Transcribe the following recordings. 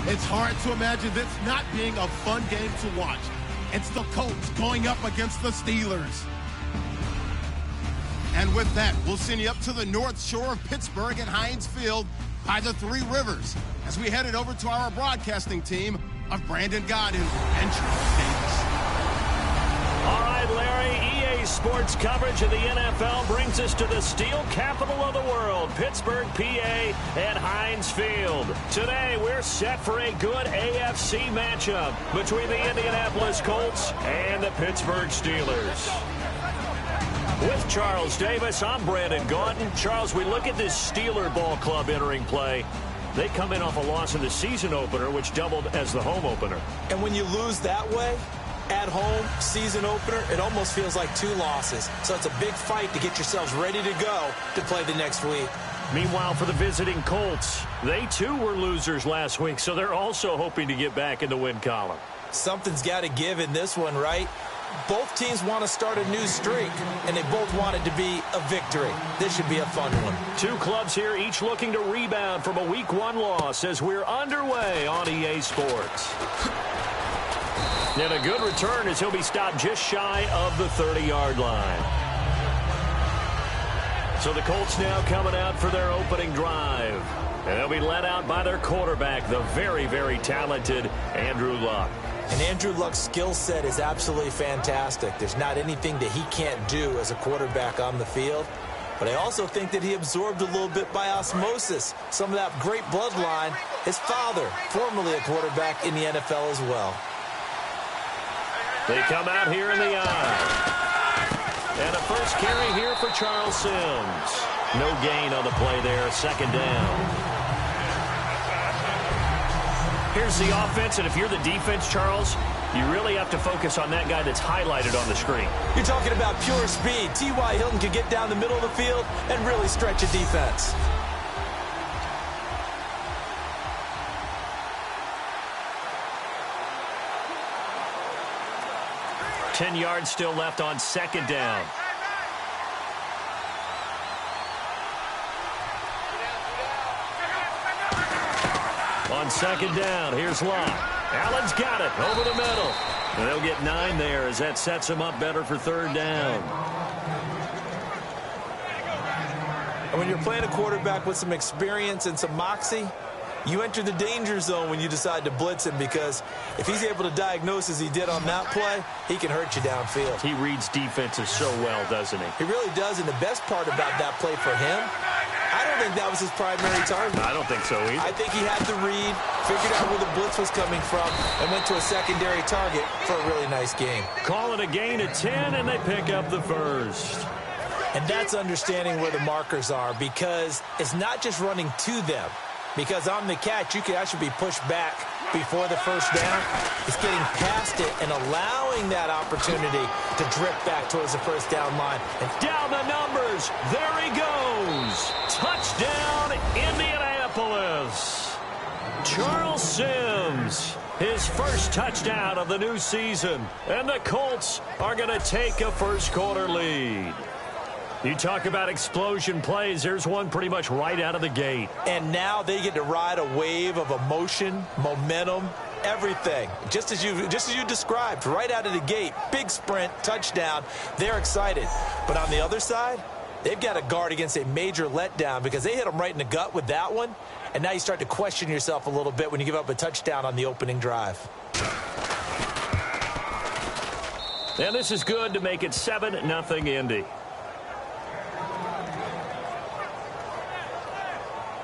It's hard to imagine this not being a fun game to watch. It's the Colts going up against the Steelers. And with that, we'll send you up to the north shore of Pittsburgh at Heinz Field by the Three Rivers as we headed over to our broadcasting team of Brandon Godden and Charles Davis. All right, Larry, EA Sports coverage of the NFL brings us to the steel capital of the world, Pittsburgh, PA, at Heinz Field. Today, we're set for a good AFC matchup between the Indianapolis Colts and the Pittsburgh Steelers. With Charles Davis, I'm Brandon Gaudin. Charles, we look at this Steeler ball club entering play. They come in off a loss in the season opener, which doubled as the home opener. And when you lose that way, at home, season opener, it almost feels like 2 losses. So it's a big fight to get yourselves ready to go to play the next week. Meanwhile, for the visiting Colts, they too were losers last week, so they're also hoping to get back in the win column. Something's got to give in this one, right? Both teams want to start a new streak, and they both want it to be a victory. This should be a fun one. 2 clubs here, each looking to rebound from a Week 1 loss as we're underway on EA Sports. And a good return as he'll be stopped just shy of the 30-yard line. So the Colts now coming out for their opening drive. And they'll be led out by their quarterback, the very, very talented Andrew Luck. And Andrew Luck's skill set is absolutely fantastic. There's not anything that he can't do as a quarterback on the field. But I also think that he absorbed a little bit by osmosis some of that great bloodline. His father, formerly a quarterback in the NFL as well. They come out here in the eye. And a first carry here for Charles Sims. No gain on the play there, second down. Here's the offense, and if you're the defense, Charles, you really have to focus on that guy that's highlighted on the screen. You're talking about pure speed. T.Y. Hilton can get down the middle of the field and really stretch a defense. Ten yards still left on second down. On second down, here's Luck. Allen's got it over the middle. And they'll get 9 there as that sets them up better for third down. And when you're playing a quarterback with some experience and some moxie, you enter the danger zone when you decide to blitz him, because if he's able to diagnose as he did on that play, he can hurt you downfield. He reads defenses so well, doesn't he? He really does, and the best part about that play for him, I don't think that was his primary target. I don't think so either. I think he had the read, figured out where the blitz was coming from, and went to a secondary target for a really nice game. Call it a gain of 10, and they pick up the first. And that's understanding where the markers are, because it's not just running to them. Because on the catch, you can actually be pushed back before the first down. It's getting past it and allowing that opportunity to drift back towards the first down line. And down the numbers. There he goes. Touchdown, Indianapolis. Charles Sims, his first touchdown of the new season. And the Colts are going to take a first-quarter lead. You talk about explosion plays. There's one pretty much right out of the gate. And now they get to ride a wave of emotion, momentum, everything. Just as you described, right out of the gate, big sprint, touchdown. They're excited. But on the other side, they've got to guard against a major letdown, because they hit them right in the gut with that one. And now you start to question yourself a little bit when you give up a touchdown on the opening drive. And this is good to make it 7-0 Indy.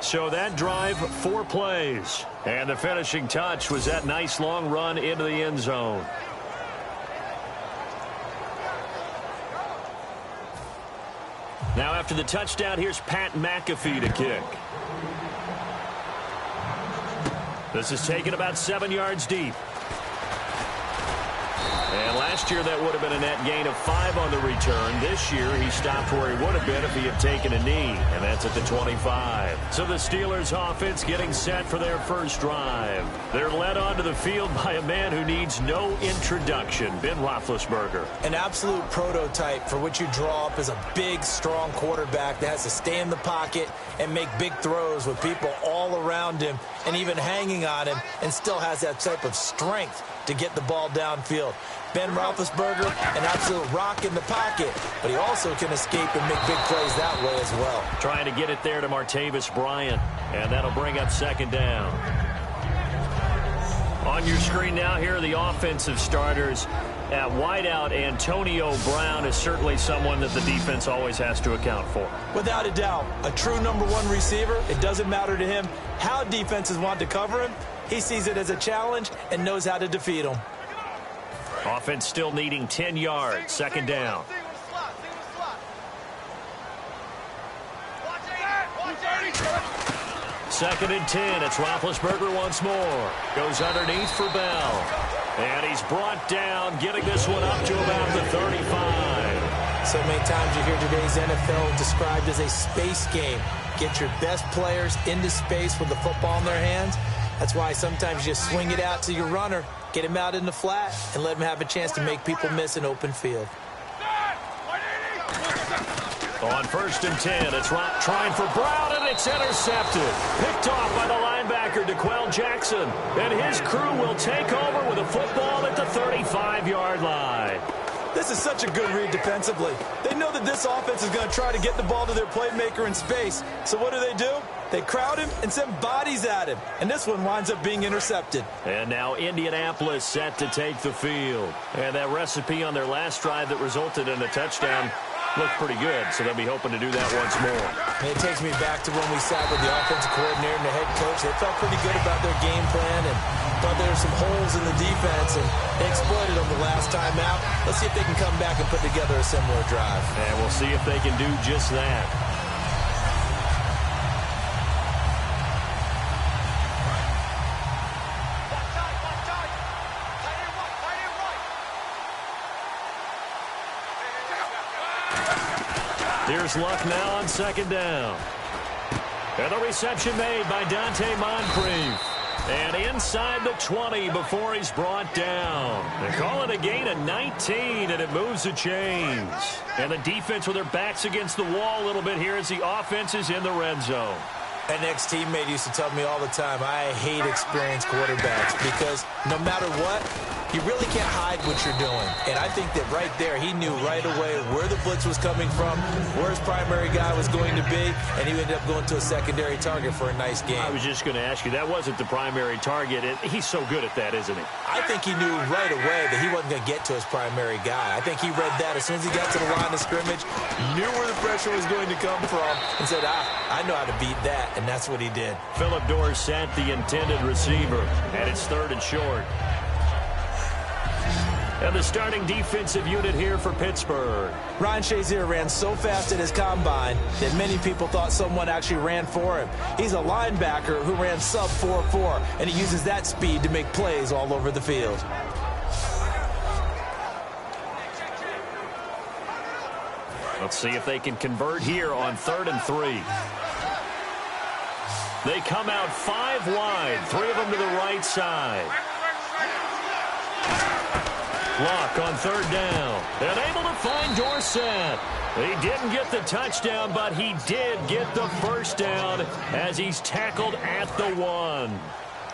So that drive, 4 plays. And the finishing touch was that nice long run into the end zone. Now after the touchdown, here's Pat McAfee to kick. This is taken about 7 yards deep. And Last year, that would have been a net gain of 5 on the return. This year, he stopped where he would have been if he had taken a knee, and that's at the 25. So the Steelers offense getting set for their first drive. They're led onto the field by a man who needs no introduction, Ben Roethlisberger. An absolute prototype for what you draw up as a big, strong quarterback that has to stay in the pocket and make big throws with people all around him and even hanging on him, and still has that type of strength to get the ball downfield. Ben Roethlisberger, an absolute rock in the pocket, but he also can escape and make big plays that way as well. Trying to get it there to Martavis Bryant, and that'll bring up second down. On your screen now, here are the offensive starters. At wideout, Antonio Brown is certainly someone that the defense always has to account for. Without a doubt, a true #1 receiver. It doesn't matter to him how defenses want to cover him. He sees it as a challenge and knows how to defeat him. Offense still needing 10 yards. Second down. Second and 10. It's Roethlisberger once more. Goes underneath for Bell. And he's brought down, getting this one up to about the 35. So many times you hear today's NFL described as a space game. Get your best players into space with the football in their hands. That's why sometimes you swing it out to your runner, get him out in the flat, and let him have a chance to make people miss an open field. On first and 10, it's trying for Brown, and it's intercepted. Picked off by the linebacker, DeQuell Jackson. And his crew will take over with a football at the 35-yard line. This is such a good read defensively. They know that this offense is going to try to get the ball to their playmaker in space. So what do? They crowd him and send bodies at him. And this one winds up being intercepted. And now Indianapolis set to take the field. And that recipe on their last drive that resulted in a touchdown looked pretty good, so they'll be hoping to do that once more. And it takes me back to when we sat with the offensive coordinator and the head coach. They felt pretty good about their game plan and thought there were some holes in the defense, and they exploited them the last time out. Let's see if they can come back and put together a similar drive. And we'll see if they can do just that. Here's Luck now on second down. And the reception made by Dante Moncrief. And inside the 20 before he's brought down. They call it a gain of 19, and it moves the chains. And the defense with their backs against the wall a little bit here as the offense is in the red zone. An ex-teammate used to tell me all the time, I hate experienced quarterbacks because no matter what, you really can't hide what you're doing. And I think that right there, he knew right away where the blitz was coming from, where his primary guy was going to be, and he ended up going to a secondary target for a nice game. I was just going to ask you, that wasn't the primary target. He's so good at that, isn't he? I think he knew right away that he wasn't going to get to his primary guy. I think he read that as soon as he got to the line of scrimmage, knew where the pressure was going to come from, and said, I know how to beat that, and that's what he did. Phillip Dorsett, the intended receiver, and it's third and short. And the starting defensive unit here for Pittsburgh. Ryan Shazier ran so fast at his combine that many people thought someone actually ran for him. He's a linebacker who ran sub 4.4, and he uses that speed to make plays all over the field. Let's see if they can convert here on 3rd and 3. They come out 5 wide, 3 of them to the right side. Luck on 3rd down. And able to find Dorsett. He didn't get the touchdown, but he did get the first down as he's tackled at the 1.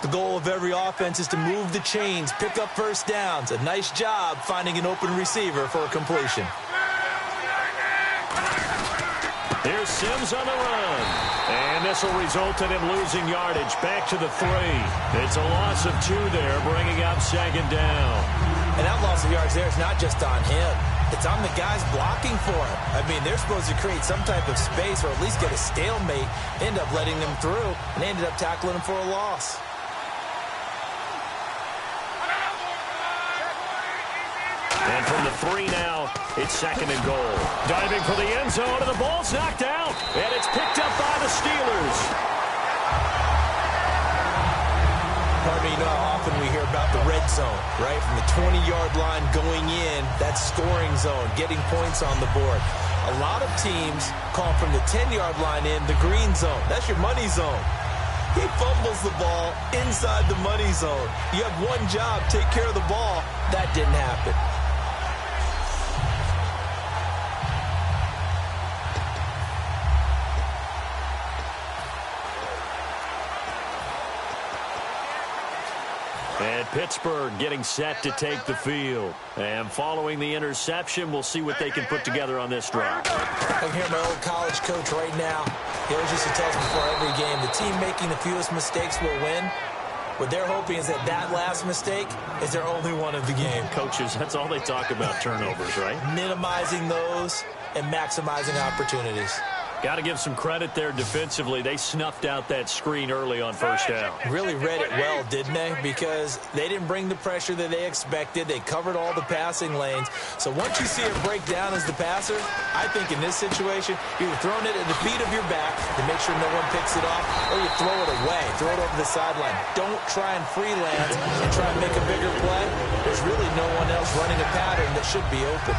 The goal of every offense is to move the chains, pick up first downs. A nice job finding an open receiver for a completion. Here's Sims on the run. And this will result in him losing yardage back to the 3. It's a loss of 2 there, bringing up 2nd down. And that loss of yards there is not just on him. It's on the guys blocking for him. I mean, they're supposed to create some type of space or at least get a stalemate. They end up letting them through, and they ended up tackling him for a loss. And from the 3 now, it's 2nd and goal. Diving for the end zone, and the ball's knocked out. And it's picked up by the Steelers. Harvey, you know how often we hear about the red zone, right? From the 20-yard line going in, that's scoring zone, getting points on the board. A lot of teams call from the 10-yard line in the green zone. That's your money zone. He fumbles the ball inside the money zone. You have one job, take care of the ball. That didn't happen. And Pittsburgh getting set to take the field. And following the interception, we'll see what they can put together on this drive. I can hear my old college coach right now. He always used to tell us before every game, the team making the fewest mistakes will win. What they're hoping is that last mistake is their only one of the game. Coaches, that's all they talk about, turnovers, right? Minimizing those and maximizing opportunities. Got to give some credit there defensively. They snuffed out that screen early on first down. Really read it well, didn't they? Because they didn't bring the pressure that they expected. They covered all the passing lanes. So once you see it break down as the passer, I think in this situation, you're throwing it at the feet of your back to make sure no one picks it off, or you throw it away, throw it over the sideline. Don't try and freelance and try and make a bigger play. There's really no one else running a pattern that should be open.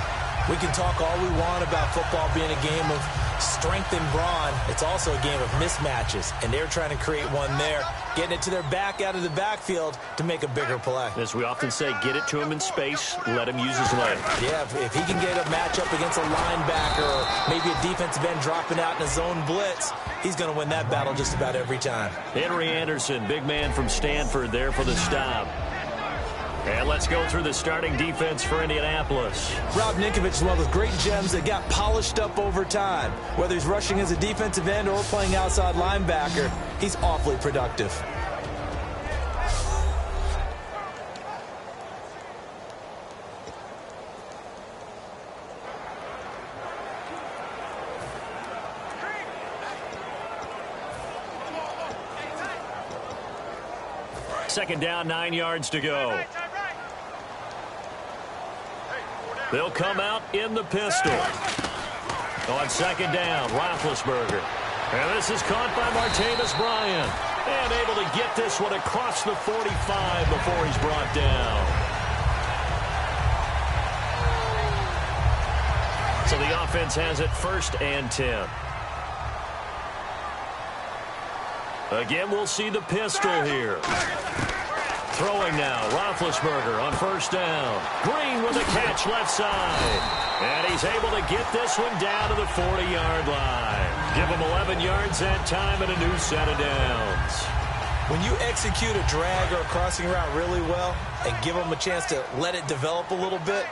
We can talk all we want about football being a game of strength and brawn. It's also a game of mismatches, and they're trying to create one there, getting it to their back out of the backfield to make a bigger play. As we often say, get it to him in space, let him use his leg. Yeah, if he can get a matchup against a linebacker or maybe a defensive end dropping out in a zone blitz, he's going to win that battle just about every time. Henry Anderson, big man from Stanford, there for the stop. And let's go through the starting defense for Indianapolis. Rob Ninkovich is one of those great gems that got polished up over time. Whether he's rushing as a defensive end or playing outside linebacker, he's awfully productive. Second down, 9 yards to go. They'll come out in the pistol. On second down, Roethlisberger. And this is caught by Martavis Bryant. And able to get this one across the 45 before he's brought down. So the offense has it 1st and 10. Again, we'll see the pistol here. Throwing now, Roethlisberger on 1st down. Green with a catch left side. And he's able to get this one down to the 40-yard line. Give him 11 yards that time and a new set of downs. When you execute a drag or a crossing route really well and give them a chance to let it develop a little bit,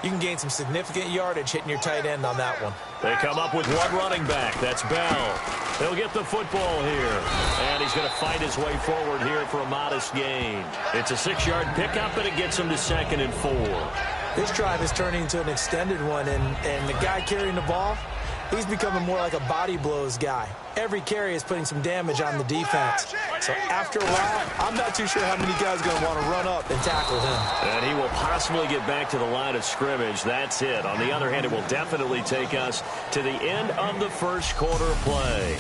you can gain some significant yardage hitting your tight end on that one. They come up with one running back. That's Bell. He'll get the football here. And he's going to fight his way forward here for a modest gain. It's a 6-yard pickup, and it gets him to 2nd and 4. This drive is turning into an extended one, and the guy carrying the ball, he's becoming more like a body blows guy. Every carry is putting some damage on the defense. So after a while, I'm not too sure how many guys are going to want to run up and tackle him. And he will possibly get back to the line of scrimmage. That's it. On the other hand, it will definitely take us to the end of the first quarter play.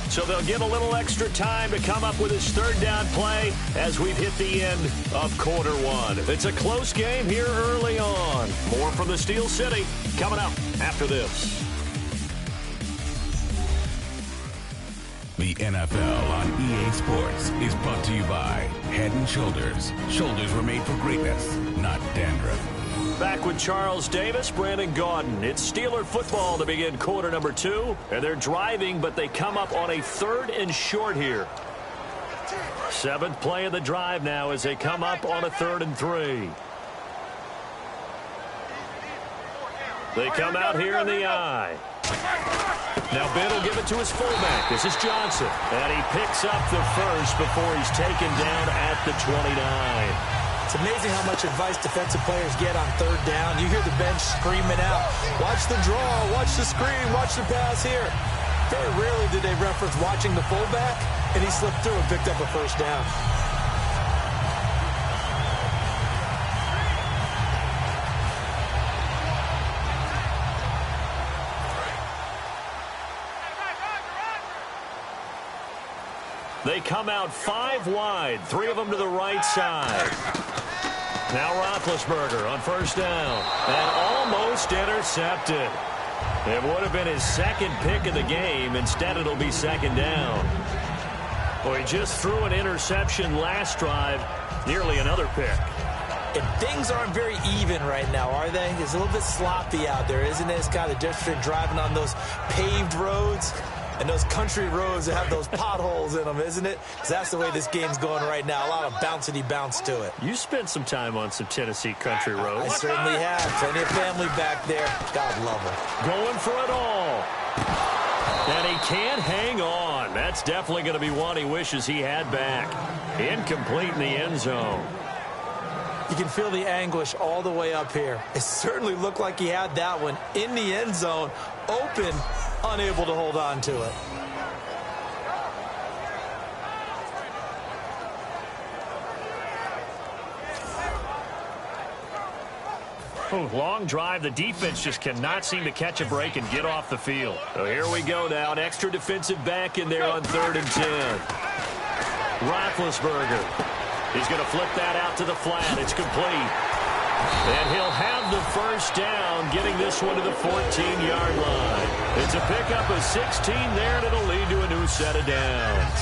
So they'll get a little extra time to come up with his 3rd down play as we've hit the end of quarter 1. It's a close game here early on. More from the Steel City coming up after this. The NFL on EA Sports is brought to you by Head & Shoulders. Shoulders were made for greatness, not dandruff. Back with Charles Davis, Brandon Gaudin. It's Steeler football to begin quarter number 2. And they're driving, but they come up on a 3rd and short here. 7th play of the drive now as they come up on a 3rd and 3. They come out here in the I. Now Ben will give it to his fullback. This is Johnson. And he picks up the first before he's taken down at the 29. It's amazing how much advice defensive players get on 3rd down. You hear the bench screaming out, watch the draw, watch the screen, watch the pass here. Very rarely did they reference watching the fullback, and he slipped through and picked up a 1st down. They They come out 5 wide, 3 of them to the right side. Now Roethlisberger on first down, and almost intercepted. It would have been his second pick of the game. Instead, it'll be second down. Well, he just threw an interception last drive, nearly another pick. And things aren't very even right now, are they? It's a little bit sloppy out there, isn't it? It's kind of different between driving on those paved roads and those country roads that have those potholes in them, isn't it? Because that's the way this game's going right now. A lot of bouncy bounce to it. You spent some time on some Tennessee country roads. I certainly have. Plenty of family back there. God love them. Going for it all. And he can't hang on. That's definitely going to be one he wishes he had back. Incomplete in the end zone. You can feel the anguish all the way up here. It certainly looked like he had that one in the end zone, open, unable to hold on to it. Long drive. The defense just cannot seem to catch a break and get off the field. So here we go now. An extra defensive back in there on 3rd and 10. Roethlisberger. He's going to flip that out to the flat. It's complete. And he'll have the first down, getting this one to the 14-yard line. It's a pickup of 16 there, and it'll lead to a new set of downs.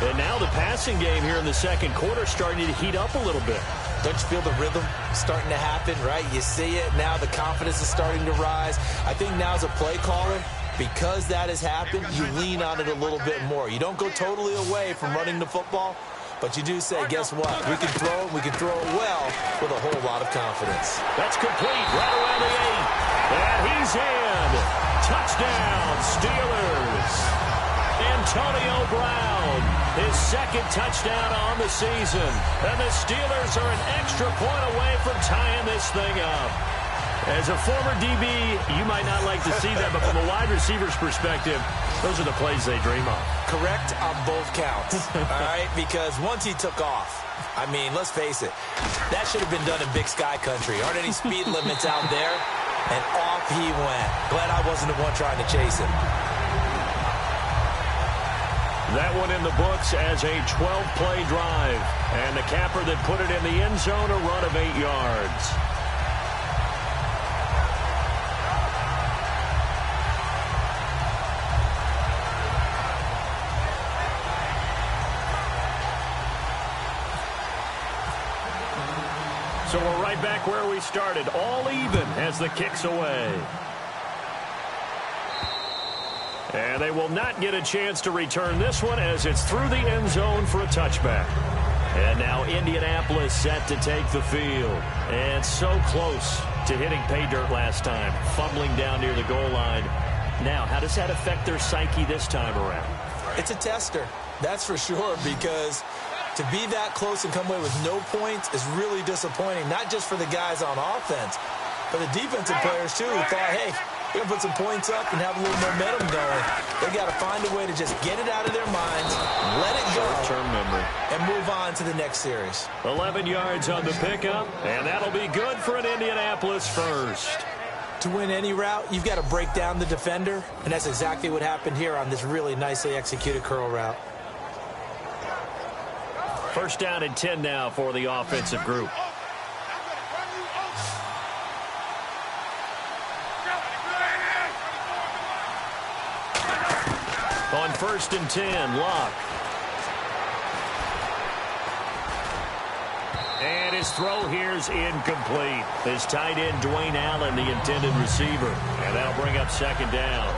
And now the passing game here in the second quarter starting to heat up a little bit. Don't you feel the rhythm starting to happen, right? You see it. Now the confidence is starting to rise. I think now as a play caller, because that has happened, you lean on it a little bit more. You don't go totally away from running the football, but you do say, guess what? We can throw it. We can throw it well with a whole lot of confidence. That's complete right around the 8. And he's in. Touchdown, Steelers. Antonio Brown, his second touchdown on the season. And the Steelers are an extra point away from tying this thing up. As a former DB, you might not like to see that, but from a wide receiver's perspective, those are the plays they dream of. Correct on both counts, all right? Because once he took off, I mean, let's face it, that should have been done in Big Sky country. Aren't any speed limits out there? And off he went. Glad I wasn't the one trying to chase him. That one in the books as a 12-play drive. And the capper that put it in the end zone, a run of 8 yards. So we're right back where we started, all even as the kick's away. And they will not get a chance to return this one as it's through the end zone for a touchback. And now Indianapolis set to take the field. And so close to hitting pay dirt last time, fumbling down near the goal line. Now, how does that affect their psyche this time around? It's a tester, that's for sure, because to be that close and come away with no points is really disappointing, not just for the guys on offense, but the defensive players, too, who thought, hey, we're going to put some points up and have a little momentum going. They got to find a way to just get it out of their minds, let it go, short-term memory, and move on to the next series. 11 yards on the pickup, and that'll be good for an Indianapolis first. To win any route, you've got to break down the defender, and that's exactly what happened here on this really nicely executed curl route. First down and 10 now for the offensive group. On 1st and 10, Locke. And his throw here's incomplete. His tight end, Dwayne Allen, the intended receiver. And that'll bring up second down.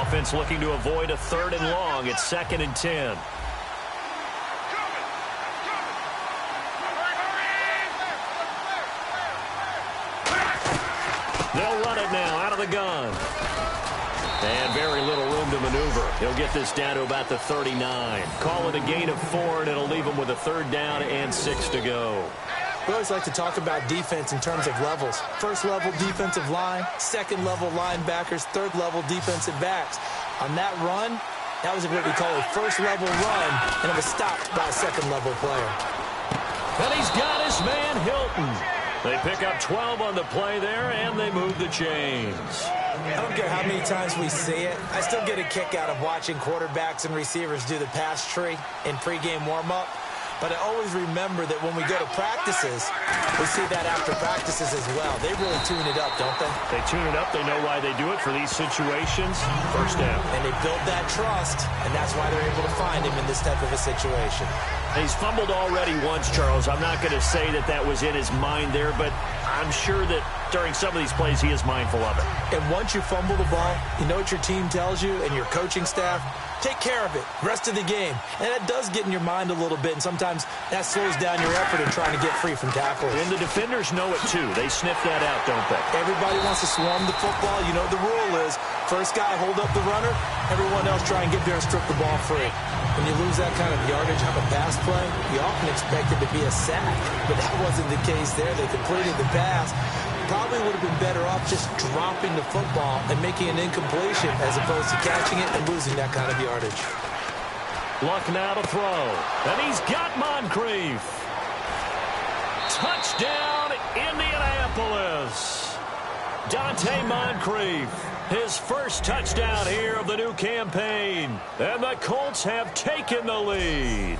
Offense looking to avoid a 3rd and long. It's 2nd and 10. They'll run it now out of the gun. And very little room to maneuver. He'll get this down to about the 39. Call it a gain of 4, and it'll leave him with a 3rd down and 6 to go. We always like to talk about defense in terms of levels. 1st level defensive line, 2nd level linebackers, 3rd level defensive backs. On that run, that was what we call a 1st level run, and it was stopped by a 2nd level player. And he's got his man Hilton. They pick up 12 on the play there, and they move the chains. I don't care how many times we see it. I still get a kick out of watching quarterbacks and receivers do the pass tree in pregame warm-up. But I always remember that when we go to practices, we see that after practices as well. They really tune it up, don't they? They tune it up. They know why they do it for these situations. First down. And they build that trust, and that's why they're able to find him in this type of a situation. He's fumbled already once, Charles. I'm not going to say that that was in his mind there, but I'm sure that during some of these plays he is mindful of it. And once you fumble the ball, you know what your team tells you and your coaching staff? Take care of it, rest of the game. And that does get in your mind a little bit, and sometimes that slows down your effort in trying to get free from tackles. And the defenders know it, too. They sniff that out, don't they? Everybody wants to swarm the football. You know the rule is, first guy hold up the runner, everyone else try and get there and strip the ball free. When you lose that kind of yardage on a pass play, you often expect it to be a sack. But that wasn't the case there. They completed the pass. Probably would have been better off just dropping the football and making an incompletion as opposed to catching it and losing that kind of yardage. Luck now to throw. And he's got Moncrief. Touchdown, Indianapolis. Dante Moncrief, his first touchdown here of the new campaign. And the Colts have taken the lead.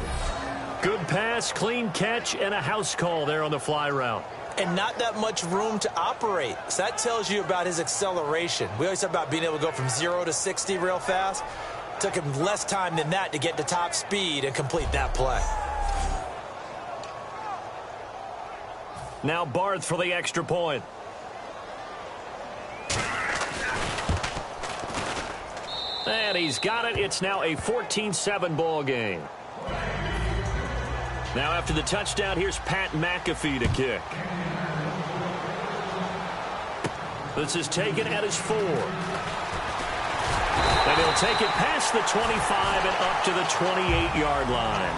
Good pass, clean catch, and a house call there on the fly route. And not that much room to operate. So that tells you about his acceleration. We always talk about being able to go from 0 to 60 real fast. Took him less time than that to get to top speed and complete that play. Now Barth for the extra point. And he's got it. It's now a 14-7 ball game. Now after the touchdown, here's Pat McAfee to kick. This is taken at his 4. And he'll take it past the 25 and up to the 28-yard line.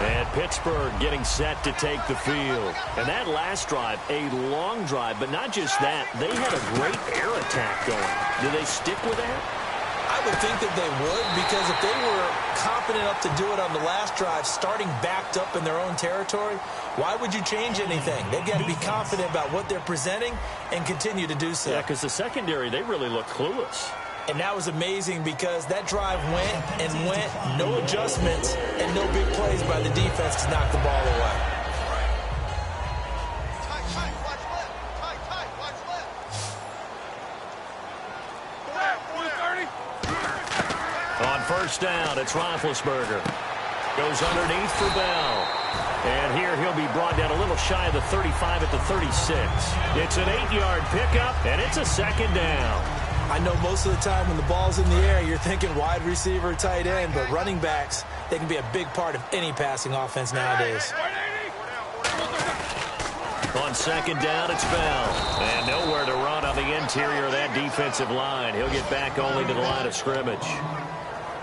And Pittsburgh getting set to take the field. And that last drive, a long drive, but not just that. They had a great air attack going. Do they stick with that? I would think that they would, because if they were confident enough to do it on the last drive, starting backed up in their own territory, why would you change anything? They've got to be confident about what they're presenting and continue to do so. Yeah, because the secondary, they really look clueless. And that was amazing because that drive went and went, no adjustments, and no big plays by the defense to knock the ball away. On first down, it's Roethlisberger. Goes underneath for Bell. And here he'll be brought down a little shy of the 35 at the 36. It's an 8-yard pickup, and it's a second down. I know most of the time when the ball's in the air, you're thinking wide receiver, tight end, but running backs, they can be a big part of any passing offense nowadays. On second down, it's Bell. And nowhere to run on the interior of that defensive line. He'll get back only to the line of scrimmage.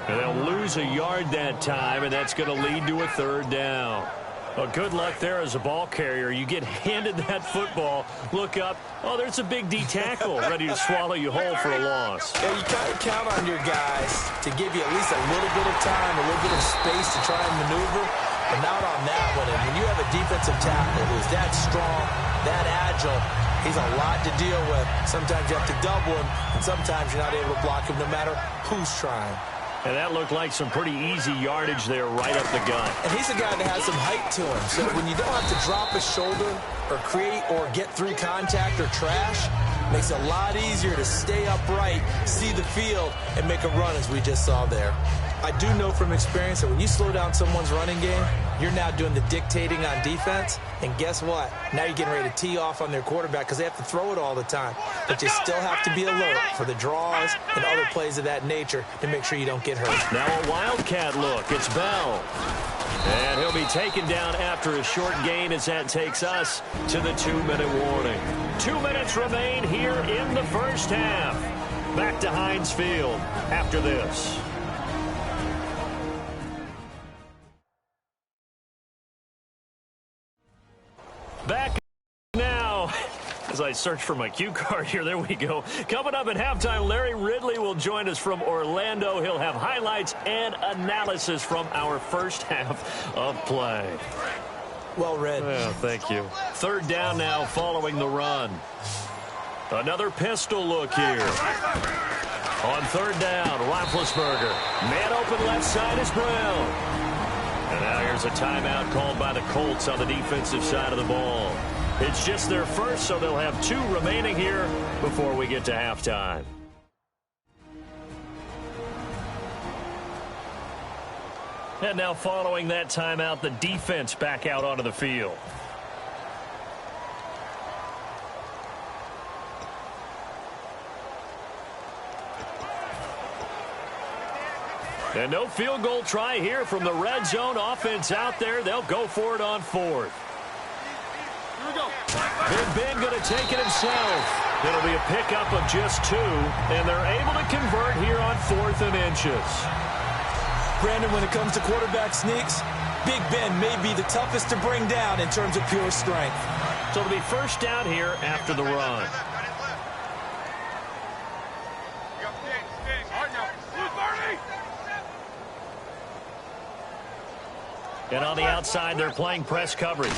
And they'll lose a yard that time, and that's going to lead to a third down. Well, good luck there as a ball carrier. You get handed that football, look up, oh, there's a big D tackle ready to swallow you whole for a loss. Yeah, you kind of count on your guys to give you at least a little bit of time, a little bit of space to try and maneuver, but not on that one. And when you have a defensive tackle who's that strong, that agile, he's a lot to deal with. Sometimes you have to double him, and sometimes you're not able to block him no matter who's trying. And that looked like some pretty easy yardage there right up the gut. And he's a guy that has some height to him. So when you don't have to drop a shoulder or create or get through contact or trash, makes it a lot easier to stay upright, see the field, and make a run as we just saw there. I do know from experience that when you slow down someone's running game, you're now doing the dictating on defense. And guess what? Now you're getting ready to tee off on their quarterback because they have to throw it all the time. But you still have to be alert for the draws and other plays of that nature to make sure you don't get hurt. Now a Wildcat look. It's Bell. And he'll be taken down after a short gain as that takes us to the 2-minute warning. 2 minutes remain here in the first half. Back to Heinz Field after this. Back now, as I search for my cue card here, there we go. Coming up at halftime, Larry Ridley will join us from Orlando. He'll have highlights and analysis from our first half of play. Well read. Yeah, thank you. Third down now following the run. Another pistol look here. On third down, Roethlisberger. Man open left side is Brown. And now here's a timeout called by the Colts on the defensive side of the ball. It's just their first, so they'll have 2 remaining here before we get to halftime. And now following that timeout, the defense back out onto the field. And no field goal try here from the red zone. Offense out there. They'll go for it on 4th. Big Ben going to take it himself. It'll be a pickup of just 2, and they're able to convert here on 4th and inches. Brandon, when it comes to quarterback sneaks, Big Ben may be the toughest to bring down in terms of pure strength. So it'll be first down here after the run. And on the outside, they're playing press coverage.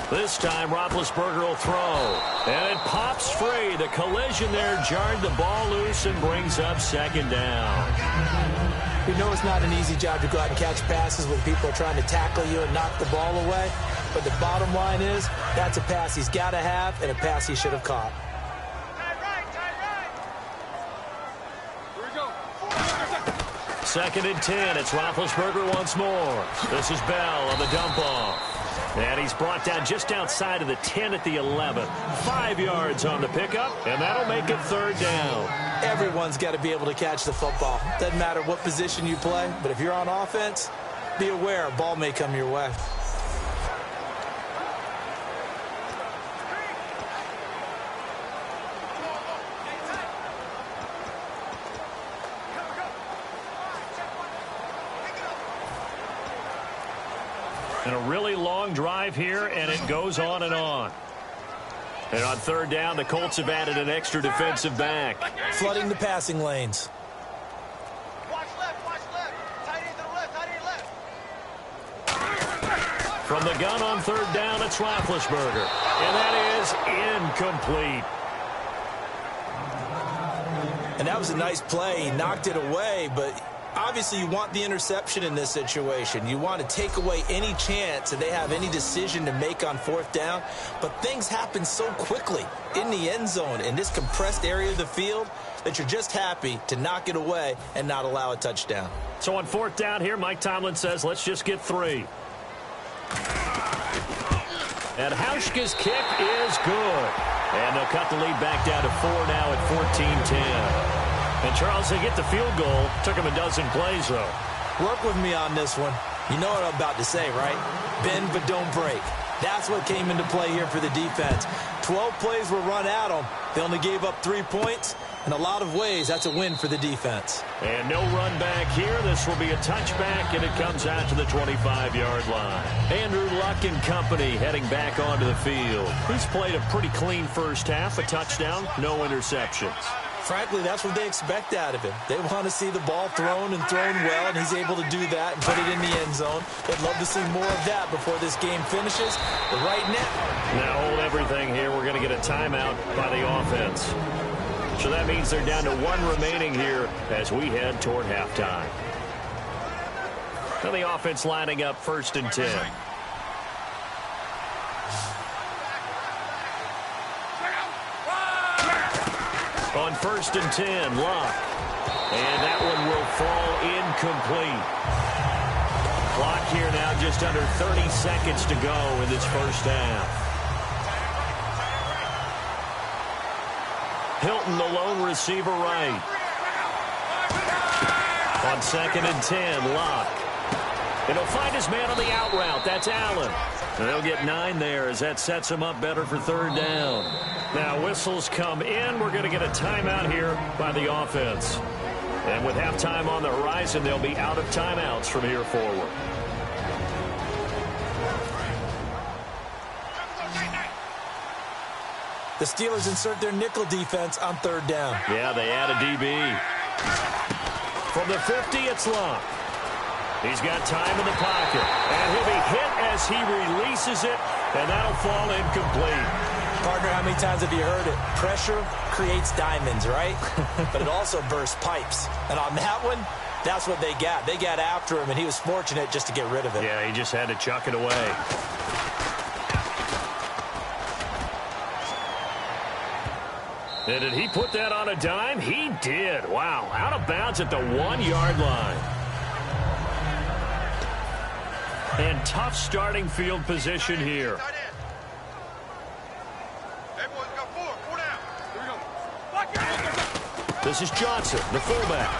This time, Roethlisberger will throw. And it pops free. The collision there jarred the ball loose and brings up second down. We know it's not an easy job to go out and catch passes when people are trying to tackle you and knock the ball away. But the bottom line is, that's a pass he's got to have and a pass he should have caught. Second and 10. It's Roethlisberger once more. This is Bell on the dump-off. And he's brought down just outside of the 10 at the 11. 5 yards on the pickup, and that'll make it third down. Everyone's got to be able to catch the football. Doesn't matter what position you play, but if you're on offense, be aware a ball may come your way. And a really long drive here, and it goes on and on. And on third down, the Colts have added an extra defensive back. Flooding the passing lanes. Watch left. Tight end to the left, tight end left. From the gun on third down, it's Roethlisberger. And that is incomplete. And that was a nice play. He knocked it away, but obviously you want the interception in this situation. You want to take away any chance that they have any decision to make on fourth down. But things happen so quickly in the end zone in this compressed area of the field that you're just happy to knock it away and not allow a touchdown. So on fourth down here, Mike Tomlin says, let's just get 3. And Hauschka's kick is good. And they'll cut the lead back down to 4 now at 14-10. And, Charles, they get the field goal. Took him a dozen plays, though. Work with me on this one. You know what I'm about to say, right? Bend but don't break. That's what came into play here for the defense. 12 plays were run at them. They only gave up 3 points. In a lot of ways, that's a win for the defense. And no run back here. This will be a touchback, and it comes out to the 25-yard line. Andrew Luck and company heading back onto the field. He's played a pretty clean first half, a touchdown, no interceptions. Frankly, that's what they expect out of him. They want to see the ball thrown and thrown well, and he's able to do that and put it in the end zone. They'd love to see more of that before this game finishes. But right now, hold everything here. We're going to get a timeout by the offense. So that means they're down to 1 remaining here as we head toward halftime. Now the offense lining up first and 10. On first and 10, Luck. And that one will fall incomplete. Clock here now just under 30 seconds to go in this first half. Hilton, the lone receiver right. On second and 10, Luck. And he'll find his man on the out route. That's Allen. And they'll get 9 there as that sets him up better for third down. Now whistles come in. We're going to get a timeout here by the offense. And with halftime on the horizon, they'll be out of timeouts from here forward. The Steelers insert their nickel defense on third down. Yeah, they add a DB. From the 50, it's Luck. He's got time in the pocket. And he'll be hit as he releases it, and that'll fall incomplete. Partner, how many times have you heard it? Pressure creates diamonds, right? But it also bursts pipes. And on that one, that's what they got. They got after him, and he was fortunate just to get rid of it. Yeah, he just had to chuck it away. And did he put that on a dime? He did. Wow, out of bounds at the 1-yard line. And tough starting field position here. This is Johnson, the fullback.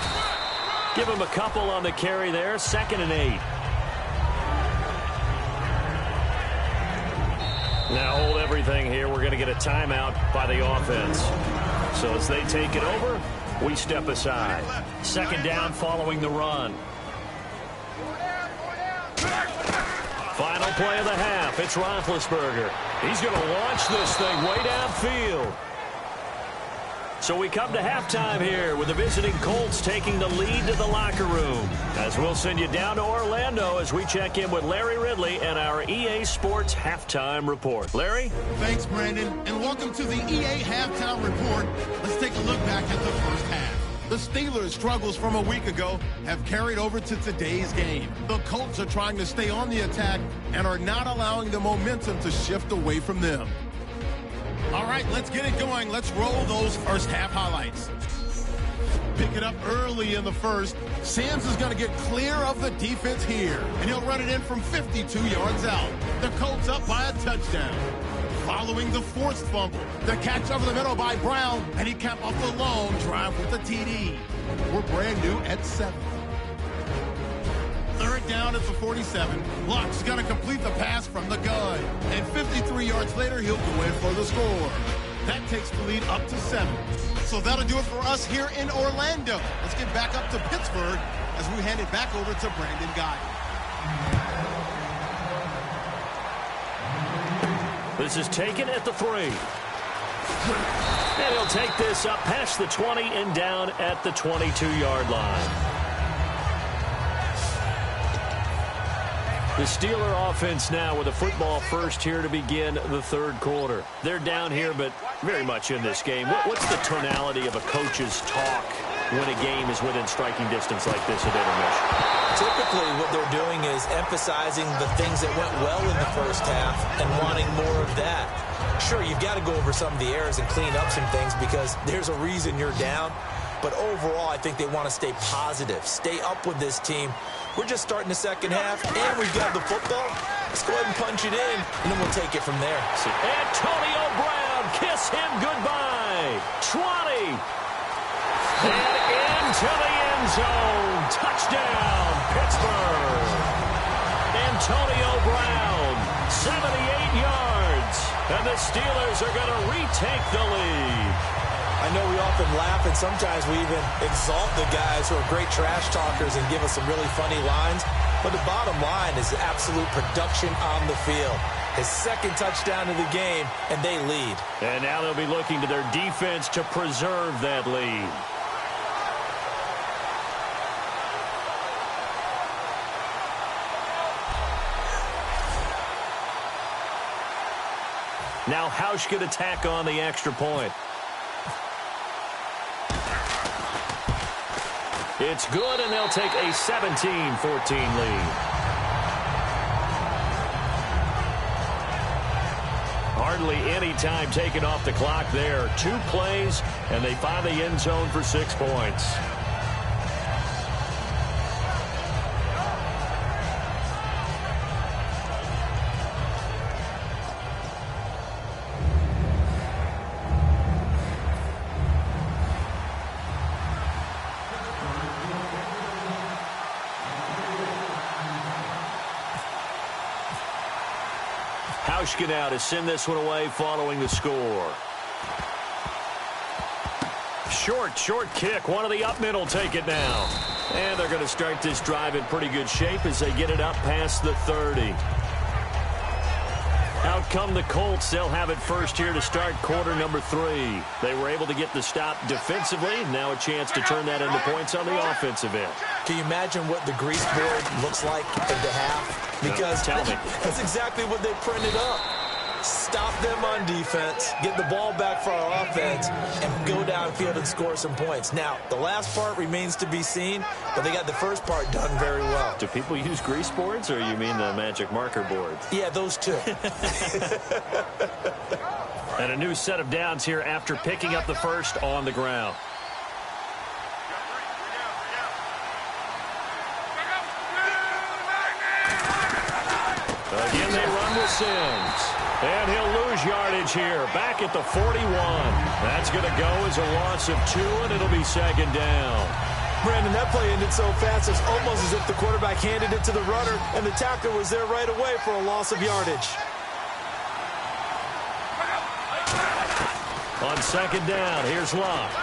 Give him a couple on the carry there. 2nd and 8. Now hold everything here. We're going to get a timeout by the offense. So as they take it over, we step aside. 2nd down following the run. Final play of the half. It's Roethlisberger. He's going to launch this thing way downfield. So we come to halftime here with the visiting Colts taking the lead to the locker room. As we'll send you down to Orlando as we check in with Larry Ridley and our EA Sports Halftime Report. Larry? Thanks, Brandon, and welcome to the EA Halftime Report. Let's take a look back at the first half. The Steelers' struggles from a week ago have carried over to today's game. The Colts are trying to stay on the attack and are not allowing the momentum to shift away from them. All right, let's get it going. Let's roll those first half highlights. Pick it up early in the first. Sims is going to get clear of the defense here, and he'll run it in from 52 yards out. The Colts up by a touchdown. Following the forced fumble, the catch over the middle by Brown, and he capped off the long drive with the TD. We're brand new at 7. 3rd down at the 47. Locke's going to complete the pass from the gun. And 53 yards later, he'll go in for the score. That takes the lead up to 7. So that'll do it for us here in Orlando. Let's get back up to Pittsburgh as we hand it back over to Brandon Guy. This is taken at the 3. And he'll take this up past the 20 and down at the 22-yard line. The Steeler offense now with a football first here to begin the 3rd quarter. They're down here, but very much in this game. What's the tonality of a coach's talk when a game is within striking distance like this at intermission? Typically, what they're doing is emphasizing the things that went well in the first half and wanting more of that. Sure, you've got to go over some of the errors and clean up some things because there's a reason you're down. But overall, I think they want to stay positive, stay up with this team. We're just starting the second half, and we've got the football. Let's go ahead and punch it in, and then we'll take it from there. Antonio Brown, kiss him goodbye. 20. And into the end zone. Touchdown, Pittsburgh. Antonio Brown, 78 yards. And the Steelers are going to retake the lead. I know we often laugh, and sometimes we even exalt the guys who are great trash talkers and give us some really funny lines. But the bottom line is absolute production on the field. His 2nd touchdown of the game, and they lead. And now they'll be looking to their defense to preserve that lead. Now Hausch could attack on the extra point. It's good, and they'll take a 17-14 lead. Hardly any time taken off the clock there. 2 plays, and they find the end zone for 6 points. Hauschka now to send this one away following the score. Short kick. One of the up men will take it now. And they're going to start this drive in pretty good shape as they get it up past the 30. Out come the Colts. They'll have it first here to start quarter number 3. They were able to get the stop defensively. Now a chance to turn that into points on the offensive end. Can you imagine what the grease board looks like at the half? Because tell me. That's exactly what they printed up. Stop them on defense, get the ball back for our offense, and go downfield and score some points. Now, the last part remains to be seen, but they got the first part done very well. Do people use grease boards, or you mean the magic marker boards? Yeah, those two. And a new set of downs here after picking up the first on the ground. Again, they run with Sims. And he'll lose yardage here, back at the 41. That's going to go as a loss of 2, and it'll be second down. Brandon, that play ended so fast, it's almost as if the quarterback handed it to the runner, and the tackler was there right away for a loss of yardage. On second down, here's Locke.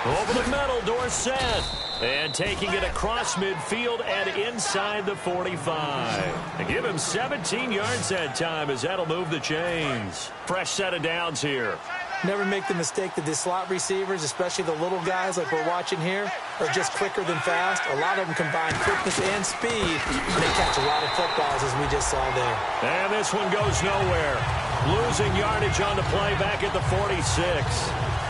Over the middle, Dorsett. And taking it across midfield and inside the 45. And give him 17 yards that time, as that'll move the chains. Fresh set of downs here. Never make the mistake that the slot receivers, especially the little guys like we're watching here, are just quicker than fast. A lot of them combine quickness and speed, and they catch a lot of footballs, as we just saw there. And this one goes nowhere. Losing yardage on the play back at the 46.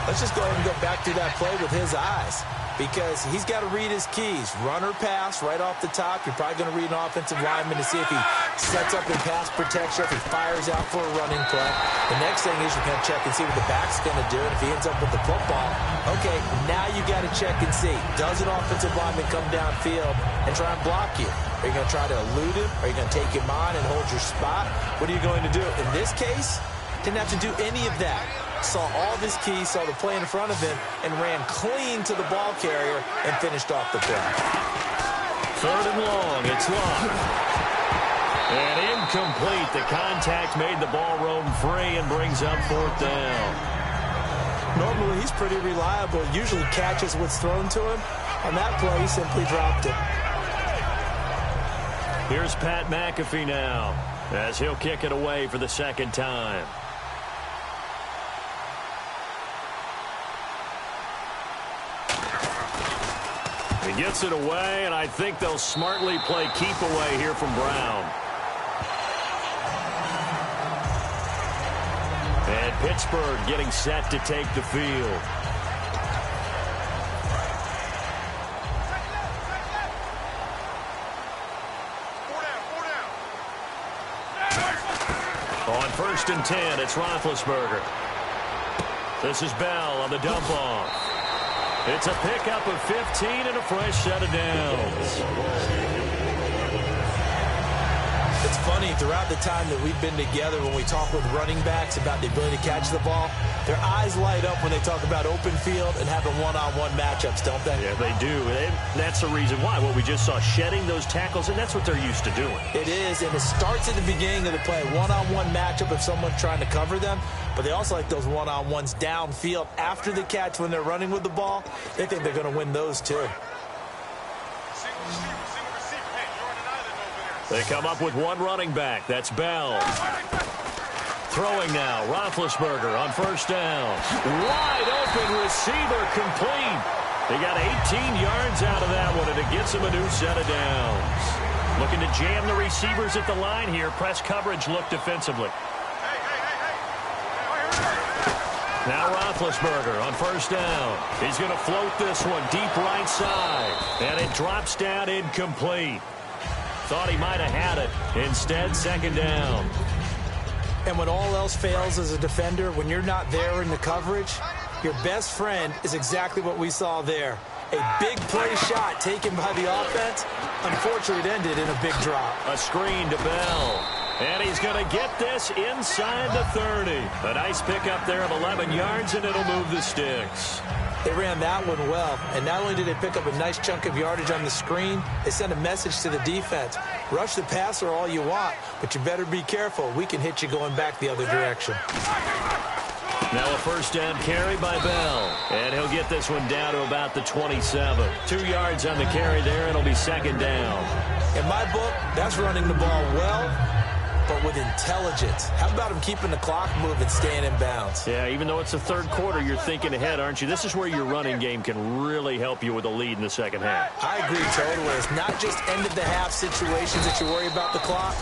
Let's just go ahead and go back to that play with his eyes, because he's got to read his keys. Run or pass right off the top. You're probably going to read an offensive lineman to see if he sets up in pass protection, if he fires out for a running play. The next thing is you're going to check and see what the back's going to do. And if he ends up with the football, okay, now you got to check and see. Does an offensive lineman come downfield and try and block you? Are you going to try to elude him? Are you going to take him on and hold your spot? What are you going to do? In this case, didn't have to do any of that. Saw all of his keys, saw the play in front of him, and ran clean to the ball carrier and finished off the play. Third and long, it's Locke. And incomplete. The contact made the ball roam free and brings up fourth down. Normally, he's pretty reliable. Usually catches what's thrown to him. On that play, he simply dropped it. Here's Pat McAfee now, as he'll kick it away for the second time. He gets it away, and I think they'll smartly play keep away here from Brown. And Pittsburgh getting set to take the field. On 1st and 10, it's Roethlisberger. This is Bell on the dump off. It's a pickup of 15 and a fresh set of downs. It's funny, throughout the time that we've been together, when we talk with running backs about the ability to catch the ball, their eyes light up when they talk about open field and having one-on-one matchups, don't they? Yeah, they do. That's the reason why. What we just saw, shedding those tackles, and that's what they're used to doing. It is, and it starts at the beginning of the play. One-on-one matchup if someone's trying to cover them, but they also like those one-on-ones downfield after the catch when they're running with the ball. They think they're going to win those too. They come up with one running back. That's Bell. Throwing now, Roethlisberger on 1st down. Wide open receiver, complete. They got 18 yards out of that one, and it gets them a new set of downs. Looking to jam the receivers at the line here. Press coverage look defensively. Now Roethlisberger on 1st down. He's going to float this one deep right side, and it drops down incomplete. Thought he might have had it. Instead, second down. And when all else fails as a defender, when you're not there in the coverage, your best friend is exactly what we saw there. A big play shot taken by the offense. Unfortunately, it ended in a big drop. A screen to Bell. And he's going to get this inside the 30. A nice pickup there of 11 yards, and it'll move the sticks. They ran that one well, and not only did they pick up a nice chunk of yardage on the screen, they sent a message to the defense. Rush the passer all you want, but you better be careful. We can hit you going back the other direction. Now a 1st down carry by Bell, and he'll get this one down to about the 27. 2 yards on the carry there, it'll be second down. In my book, that's running the ball well but with intelligence. How about him keeping the clock moving, staying in bounds? Yeah, even though it's the third quarter, you're thinking ahead, aren't you? This is where your running game can really help you with a lead in the second half. I agree totally. It's not just end-of-the-half situations that you worry about the clock.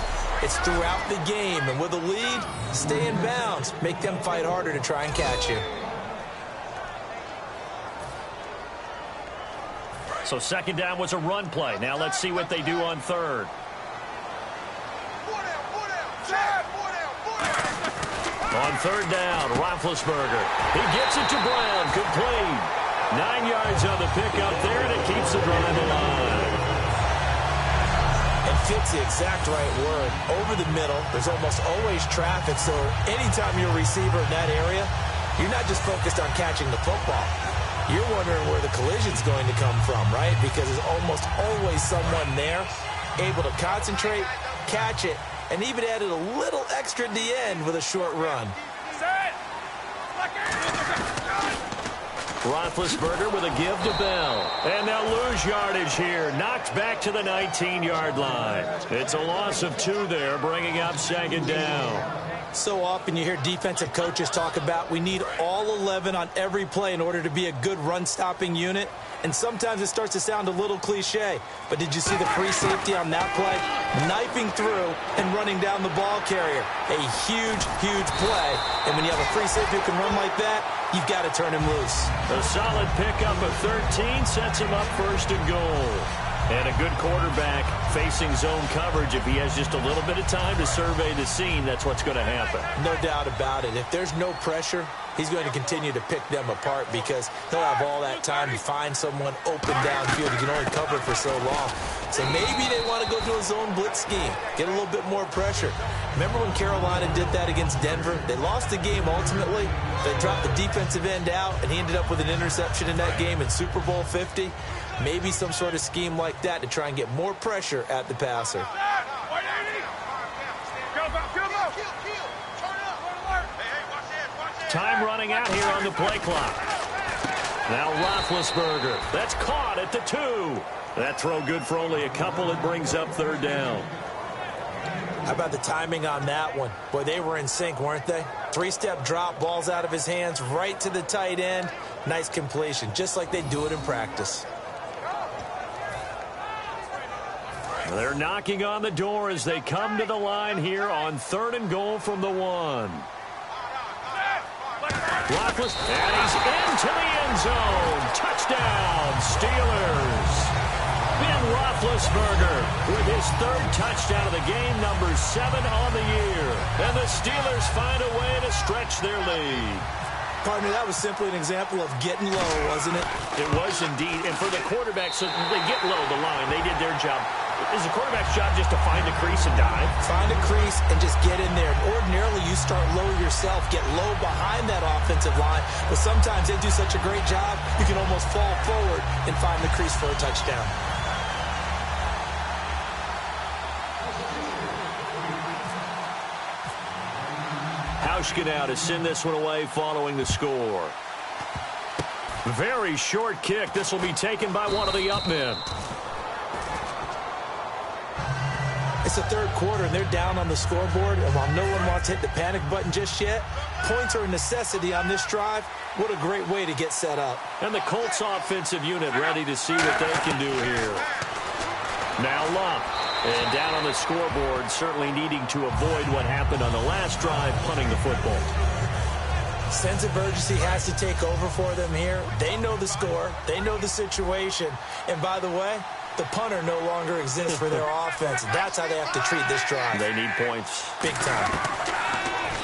It's throughout the game. And with a lead, stay in bounds. Make them fight harder to try and catch you. So second down was a run play. Now let's see what they do on third. On third down, Roethlisberger. He gets it to Brown. Complete. 9 yards on the pickup there, and it keeps the drive alive. And fits the exact right word. Over the middle, there's almost always traffic, so anytime you're a receiver in that area, you're not just focused on catching the football. You're wondering where the collision's going to come from, right? Because there's almost always someone there able to concentrate, catch it, and even added a little extra at the end with a short run. Roethlisberger with a give to Bell. And they'll lose yardage here. Knocked back to the 19-yard line. It's a loss of 2 there, bringing up second down. So often you hear defensive coaches talk about we need all 11 on every play in order to be a good run-stopping unit. And sometimes it starts to sound a little cliche. But did you see the free safety on that play? Knifing through and running down the ball carrier. A huge, huge play. And when you have a free safety who can run like that, you've got to turn him loose. A solid pickup of 13 sets him up first and goal. And a good quarterback facing zone coverage. If he has just a little bit of time to survey the scene, that's what's going to happen. No doubt about it. If there's no pressure, he's going to continue to pick them apart because he'll have all that time to find someone open downfield. He can only cover for so long. So maybe they want to go to a zone blitz scheme, get a little bit more pressure. Remember when Carolina did that against Denver? They lost the game ultimately. They dropped the defensive end out, and he ended up with an interception in that game in Super Bowl 50. Maybe some sort of scheme like that to try and get more pressure at the passer. Time running out here on the play clock. Now Roethlisberger. That's caught at the 2. That throw good for only a couple. It brings up third down. How about the timing on that one? Boy, they were in sync, weren't they? 3-step drop, balls out of his hands, right to the tight end. Nice completion, just like they do it in practice. They're knocking on the door as they come to the line here on third and goal from the 1. Roethlisberger, and he's into the end zone. Touchdown, Steelers. Ben Roethlisberger with his 3rd touchdown of the game, number 7 on the year. And the Steelers find a way to stretch their lead. Pardon me, that was simply an example of getting low, wasn't it? It was indeed. And for the quarterbacks, so they get low the line. They did their job. Is the quarterback's job just to find a crease and dive? Find a crease and just get in there. Ordinarily, you start low yourself, get low behind that offensive line. But sometimes they do such a great job, you can almost fall forward and find the crease for a touchdown. Hauschka now to send this one away following the score. Very short kick. This will be taken by one of the up men. It's the 3rd quarter, and they're down on the scoreboard. And while no one wants to hit the panic button just yet, points are a necessity on this drive. What a great way to get set up. And the Colts offensive unit ready to see what they can do here. Now Luck. And down on the scoreboard, certainly needing to avoid what happened on the last drive, punting the football. Sense of urgency has to take over for them here. They know the score. They know the situation. And by the way, the punter no longer exists for their offense. That's how they have to treat this drive. They need points. Big time.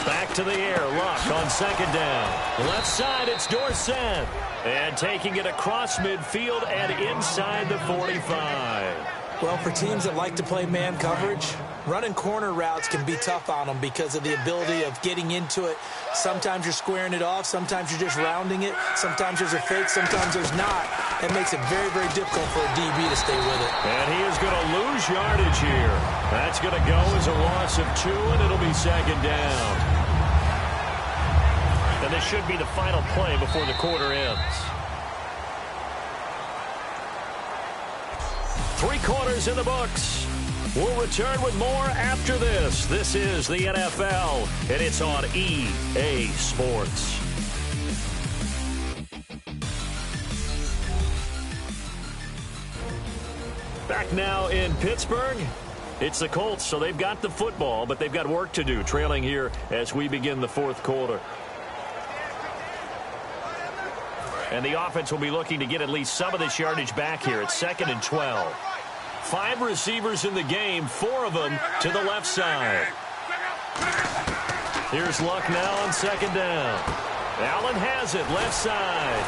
Back to the air. Luck on second down. Left side, it's Dorsett. And taking it across midfield and inside the 45. Well, for teams that like to play man coverage, running corner routes can be tough on them because of the ability of getting into it. Sometimes you're squaring it off. Sometimes you're just rounding it. Sometimes there's a fake. Sometimes there's not. It makes it very, very difficult for a DB to stay with it. And he is going to lose yardage here. That's going to go as a loss of 2, and it'll be second down. And this should be the final play before the quarter ends. 3 quarters in the books. We'll return with more after this. This is the NFL, and it's on EA Sports. Back now in Pittsburgh. It's the Colts, so they've got the football, but they've got work to do, trailing here as we begin the fourth quarter. And the offense will be looking to get at least some of this yardage back here. It's 2nd and 12. 5 receivers in the game, 4 of them to the left side. Here's Luck now on 2nd down. Allen has it, left side.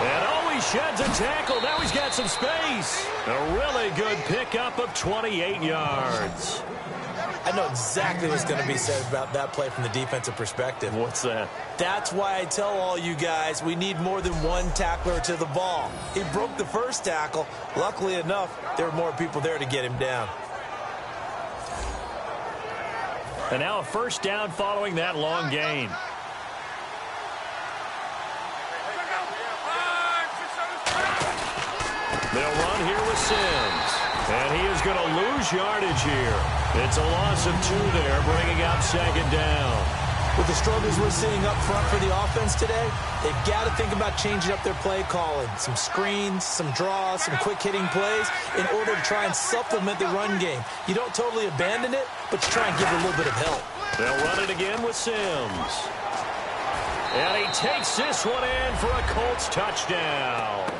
And he sheds a tackle. Now he's got some space. A really good pickup of 28 yards. I know exactly what's going to be said about that play from the defensive perspective. What's that? That's why I tell all you guys we need more than one tackler to the ball. He broke the first tackle. Luckily enough, there were more people there to get him down. And now a first down following that long gain. They'll run here with Sims. And he is going to lose yardage here. It's a loss of 2 there, bringing up 2nd down. With the struggles we're seeing up front for the offense today, they've got to think about changing up their play calling. Some screens, some draws, some quick-hitting plays in order to try and supplement the run game. You don't totally abandon it, but you try and give it a little bit of help. They'll run it again with Sims. And he takes this one in for a Colts touchdown.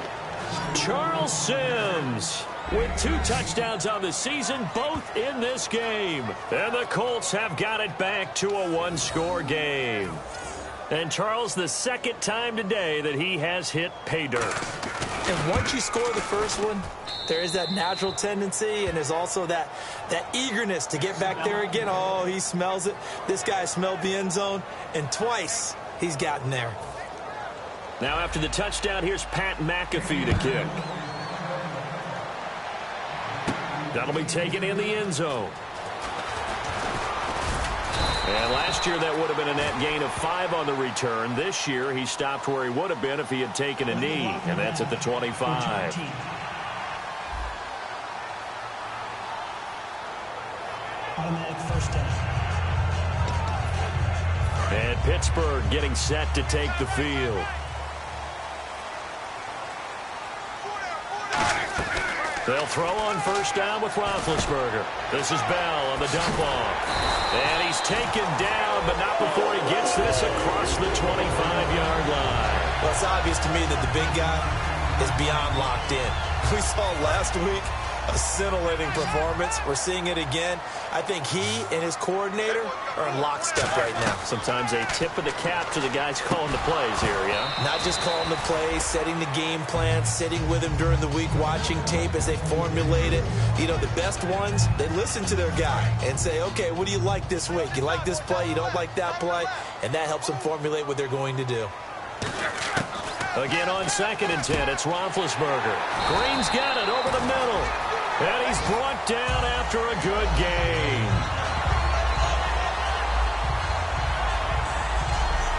Charles Sims with 2 touchdowns on the season, both in this game. And the Colts have got it back to a 1-score game. And Charles, the 2nd time today that he has hit pay dirt. And once you score the first one, there is that natural tendency, and there's also that eagerness to get back there again. Oh, he smells it. This guy smelled the end zone, and twice he's gotten there. Now after the touchdown, here's Pat McAfee to kick. That'll be taken in the end zone. And last year that would have been a net gain of 5 on the return. This year he stopped where he would have been if he had taken a knee, and that's at the 25. Automatic first down. And Pittsburgh getting set to take the field. They'll throw on first down with Roethlisberger. This is Bell on the dump off. And he's taken down, but not before he gets this across the 25-yard line. Well, it's obvious to me that the big guy is beyond locked in. We saw last week a scintillating performance. We're seeing it again. I think he and his coordinator are in lockstep right now. Sometimes a tip of the cap to the guys calling the plays here, yeah? Not just calling the plays, setting the game plan, sitting with him during the week, watching tape as they formulate it. You know, the best ones, they listen to their guy and say, okay, what do you like this week? You like this play? You don't like that play? And that helps them formulate what they're going to do. Again on 2nd and 10, it's Roethlisberger. Green's got it over the middle. And he's brought down after a good gain.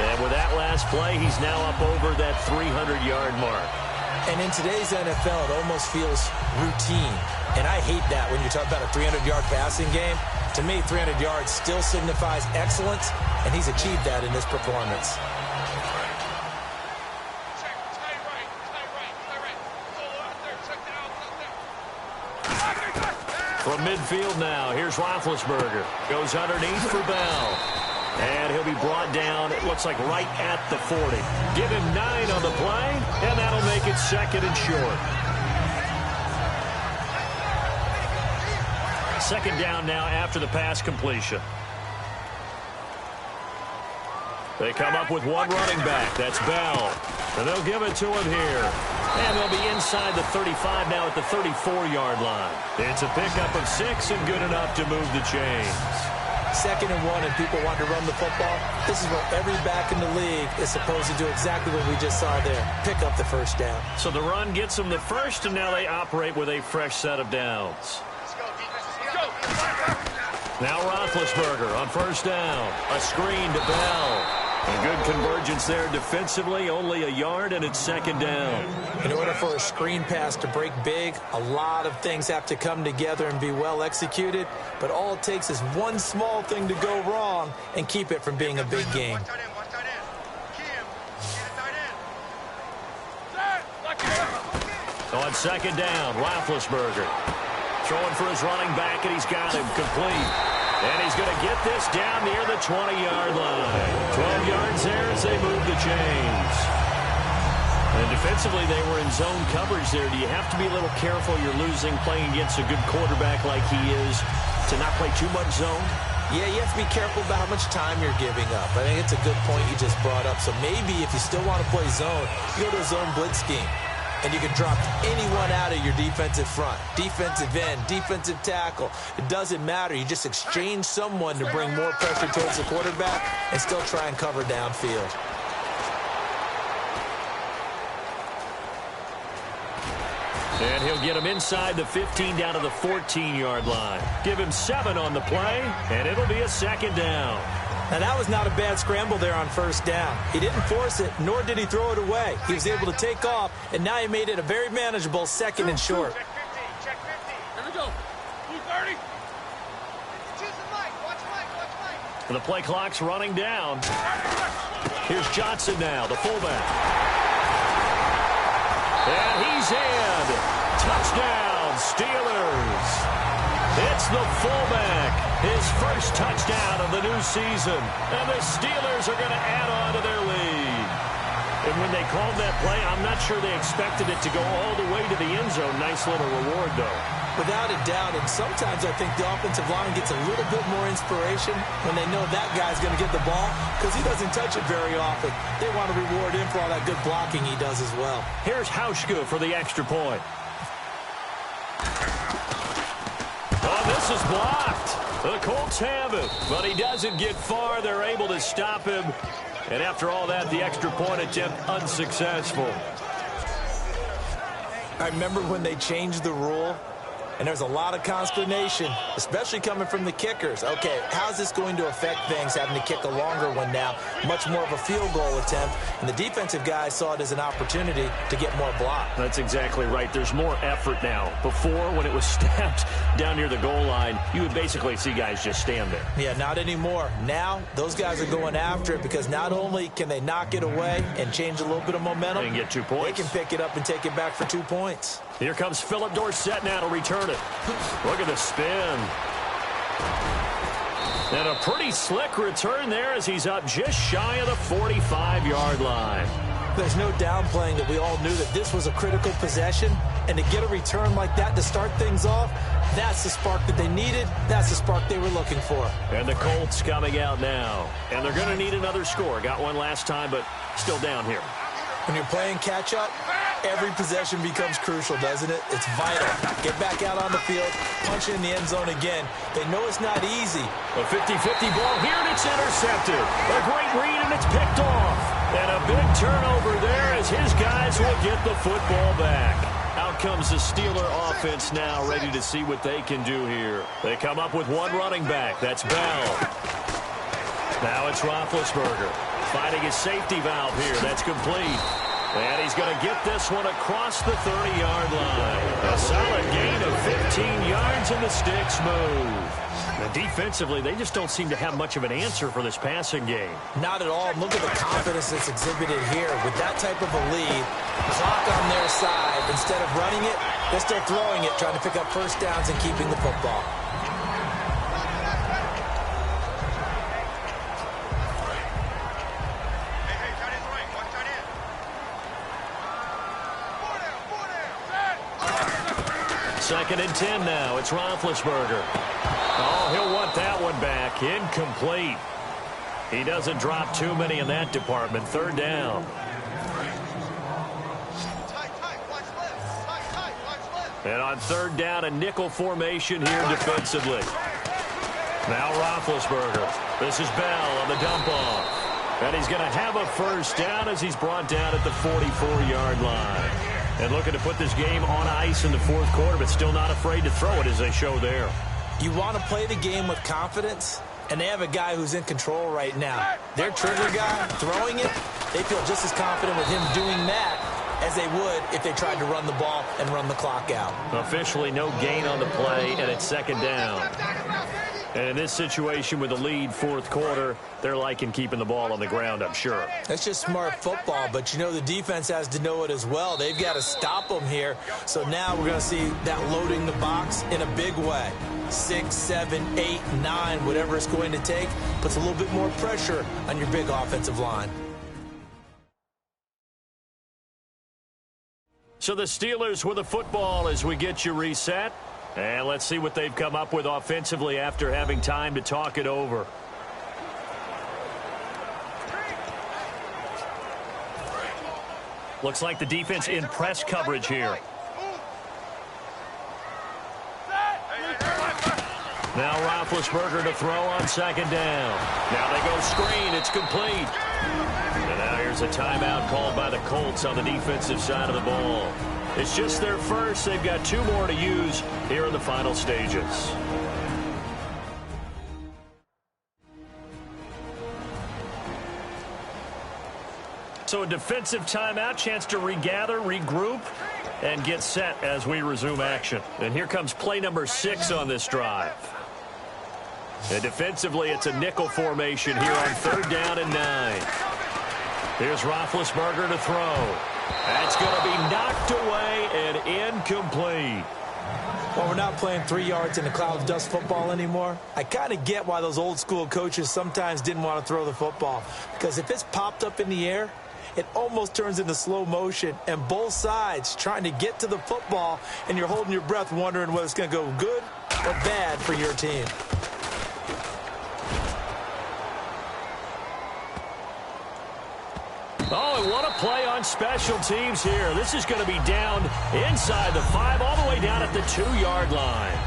And with that last play, he's now up over that 300-yard mark. And in today's NFL, it almost feels routine. And I hate that when you talk about a 300-yard passing game. To me, 300 yards still signifies excellence, and he's achieved that in this performance. From midfield now, here's Roethlisberger. Goes underneath for Bell. And he'll be brought down, it looks like right at the 40. Give him 9 on the play, and that'll make it 2nd and short. 2nd down now after the pass completion. They come up with one running back. That's Bell. And they'll give it to him here. And they'll be inside the 35 now at the 34-yard line. It's a pickup of 6 and good enough to move the chains. 2nd and 1 and people want to run the football. This is what every back in the league is supposed to do, exactly what we just saw there. Pick up the first down. So the run gets them the first, and now they operate with a fresh set of downs. Now Roethlisberger on first down. A screen to Bell. A good convergence there defensively, only a yard, and it's second down. In order for a screen pass to break big, a lot of things have to come together and be well executed, but all it takes is one small thing to go wrong and keep it from being a big game. On second down, Roethlisberger throwing for his running back, and he's got him complete. And he's going to get this down near the 20-yard line. 12 yards there as they move the chains. And defensively, they were in zone coverage there. Do you have to be a little careful you're losing playing against a good quarterback like he is to not play too much zone? Yeah, you have to be careful about how much time you're giving up. I think it's a good point you just brought up. So maybe if you still want to play zone, you go to a zone blitz scheme. And you can drop anyone out of your defensive front, defensive end, defensive tackle. It doesn't matter. You just exchange someone to bring more pressure towards the quarterback and still try and cover downfield. And he'll get him inside the 15 down to the 14-yard line. Give him 7 on the play, and it'll be a second down. Now, that was not a bad scramble there on first down. He didn't force it, nor did he throw it away. He was able to take off, and now he made it a very manageable second and short. Check 15, check 50. Here we go. 230. Choose the mic. Watch Mike. And the play clock's running down. Here's Johnson now, the fullback. And he's in. Touchdown, Steelers. It's the fullback, his first touchdown of the new season. And the Steelers are going to add on to their lead. And when they called that play, I'm not sure they expected it to go all the way to the end zone. Nice little reward, though. Without a doubt, and sometimes I think the offensive line gets a little bit more inspiration when they know that guy's going to get the ball because he doesn't touch it very often. They want to reward him for all that good blocking he does as well. Here's Hauschka for the extra point. Oh, this is blocked. The Colts have it, but he doesn't get far. They're able to stop him. And after all that, the extra point attempt unsuccessful. I remember when they changed the rule, and there's a lot of consternation, especially coming from the kickers. Okay, how's this going to affect things, having to kick a longer one now? Much more of a field goal attempt, and the defensive guys saw it as an opportunity to get more block. That's exactly right. There's more effort now. Before, when it was snapped down near the goal line, you would basically see guys just stand there. Yeah, not anymore. Now, those guys are going after it because not only can they knock it away and change a little bit of momentum, and get 2 points. They can pick it up and take it back for 2 points. Here comes Philip Dorsett now to return it. Look at the spin. And a pretty slick return there as he's up just shy of the 45-yard line. There's no downplaying that we all knew that this was a critical possession, and to get a return like that to start things off, that's the spark that they needed. That's the spark they were looking for. And the Colts coming out now. And they're going to need another score. Got one last time, but still down here. When you're playing catch-up, every possession becomes crucial, doesn't it? It's vital. Get back out on the field, punch it in the end zone again. They know it's not easy. A 50-50 ball here, and it's intercepted. A great read, and it's picked off. And a big turnover there as his guys will get the football back. Out comes the Steeler offense now, ready to see what they can do here. They come up with one running back. That's Bell. Now it's Roethlisberger. Finding his safety valve here. That's complete. And he's going to get this one across the 30-yard line. A solid gain of 15 yards, and the sticks move. And defensively, they just don't seem to have much of an answer for this passing game. Not at all. Look at the confidence that's exhibited here. With that type of a lead, clock on their side, instead of running it, they're still throwing it, trying to pick up first downs and keeping the football. Second and 10 now. It's Roethlisberger. Oh, he'll want that one back. Incomplete. He doesn't drop too many in that department. Third down. And on third down, a nickel formation here defensively. Now Roethlisberger. This is Bell on the dump off. And he's going to have a first down as he's brought down at the 44-yard line. And looking to put this game on ice in the fourth quarter, but still not afraid to throw it as they show there. You want to play the game with confidence, And they have a guy who's in control right now. Their trigger guy, throwing it, they feel just as confident with him doing that as they would if they tried to run the ball and run the clock out. Officially no gain on the play, and it's second down. And in this situation with the lead fourth quarter, they're liking keeping the ball on the ground, I'm sure. That's just smart football, but you know the defense has to know it as well. They've got to stop them here. So now we're going to see that loading the box in a big way. 6, 7, 8, 9, whatever it's going to take, puts a little bit more pressure on your big offensive line. So the Steelers with the football as we get you reset. And let's see what they've come up with offensively after having time to talk it over. Looks like the defense in press coverage here. Now Roethlisberger to throw on second down. Now they go screen. It's complete. And now here's a timeout called by the Colts on the defensive side of the ball. It's just their first. They've got 2 more to use here in the final stages. So a defensive timeout, chance to regather, regroup, and get set as we resume action. And here comes play number 6 on this drive. And defensively, it's a nickel formation here on 3rd down and 9. Here's Roethlisberger to throw. That's going to be knocked away and incomplete. Well, we're not playing 3 yards in a cloud of dust football anymore. I kind of get why those old school coaches sometimes didn't want to throw the football. Because if it's popped up in the air, it almost turns into slow motion. And both sides trying to get to the football, and you're holding your breath wondering whether it's going to go good or bad for your team. Oh, and what a play on special teams here. This is going to be down inside the 5, all the way down at the 2-yard line.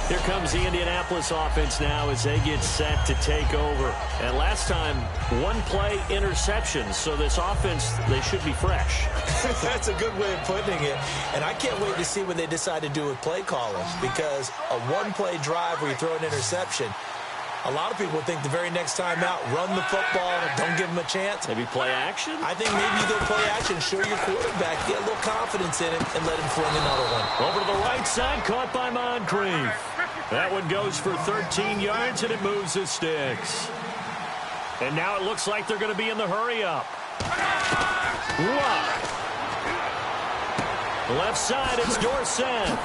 Here comes the Indianapolis offense now as they get set to take over. And last time, 1-play interceptions. So this offense, they should be fresh. That's a good way of putting it. And I can't wait to see what they decide to do with play calling, because a 1-play drive where you throw an interception, a lot of people think the very next time out, run the football, don't give them a chance. Maybe play action? I think maybe you go play action, show your quarterback, get a little confidence in it, and let him fling another one. Over to the right side, caught by Moncrief. That one goes for 13 yards, and it moves the sticks. And now it looks like they're going to be in the hurry-up. Luck. Left side, it's Dorsett.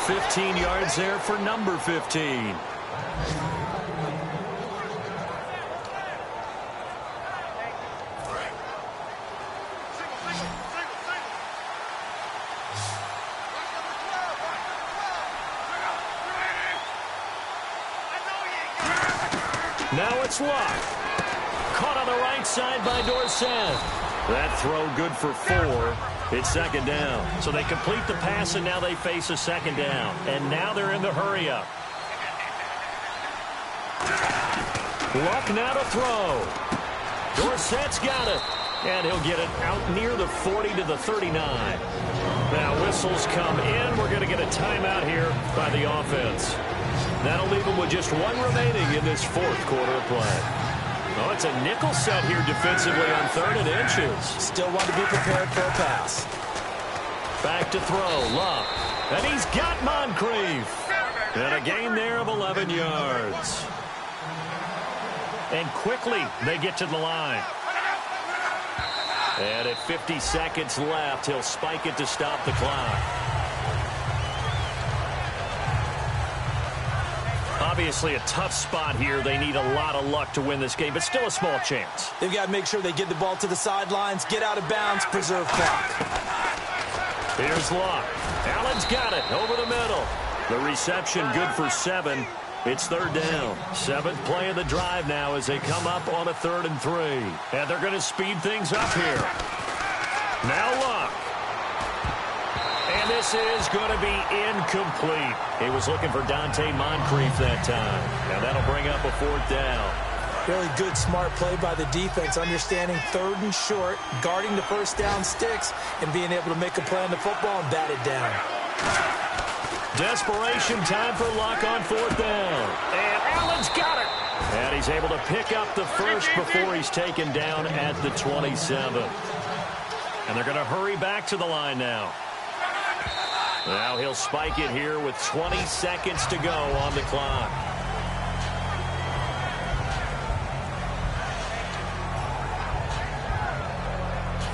15 yards there for number 15. Now it's Luck. Caught on the right side by Dorsett. That throw good for 4. It's second down. So they complete the pass, and now they face a second down. And now they're in the hurry-up. Luck now to throw. Dorsett's got it. And he'll get it out near the 40 to the 39. Now whistles come in. We're going to get a timeout here by the offense. That'll leave them with just 1 remaining in this fourth quarter of play. Oh, it's a nickel set here defensively on 3rd and inches. Still want to be prepared for a pass. Back to throw, Luck. And he's got Moncrief. And a gain there of 11 yards. And quickly they get to the line. And at 50 seconds left, he'll spike it to stop the clock. Obviously a tough spot here. They need a lot of luck to win this game, but still a small chance. They've got to make sure they get the ball to the sidelines, get out of bounds, preserve clock. Here's Luck. Allen's got it over the middle. The reception good for 7. It's 3rd down. 7th play of the drive now as they come up on a 3rd and 3. And they're going to speed things up here. Now Luck. And this is going to be incomplete. He was looking for Dante Moncrief that time. Now that'll bring up a 4th down. Really good, smart play by the defense, understanding 3rd and short, guarding the first down sticks, and being able to make a play on the football and bat it down. Desperation time for Luck on 4th down. And Allen's got it. And he's able to pick up the first before he's taken down at the 27. And they're going to hurry back to the line now. Now he'll spike it here with 20 seconds to go on the clock.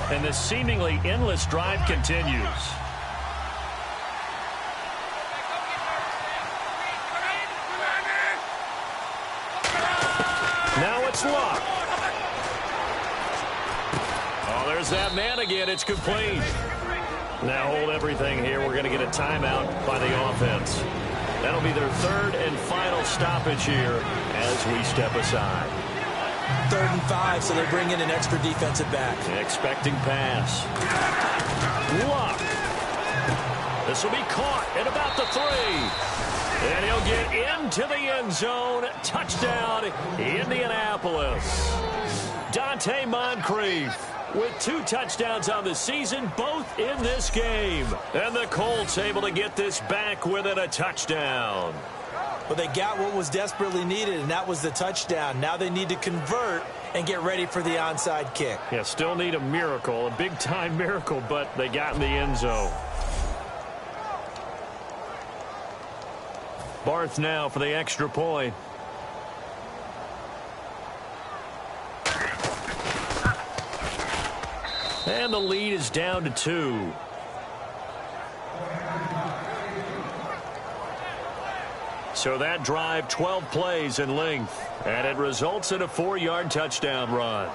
And the seemingly endless drive continues. Now it's Luck. Oh, there's that man again. It's complete. Now hold everything here. We're going to get a timeout by the offense. That'll be their 3rd and final stoppage here as we step aside. 3rd and 5, so they bring in an extra defensive back. Expecting pass. Luck. This will be caught at about the 3. And he'll get into the end zone. Touchdown, Indianapolis. Dante Moncrief with 2 touchdowns on the season, both in this game. And the Colts able to get this back within a touchdown. Well, they got what was desperately needed, and that was the touchdown. Now they need to convert and get ready for the onside kick. Yeah, still need a miracle, a big-time miracle, but they got in the end zone. Barth now for the extra point. And the lead is down to 2. So that drive, 12 plays in length, and it results in a 4-yard touchdown run.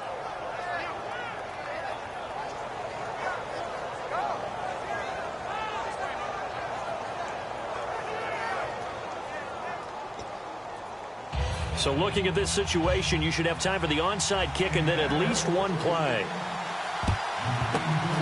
So looking at this situation, you should have time for the onside kick and then at least 1 play.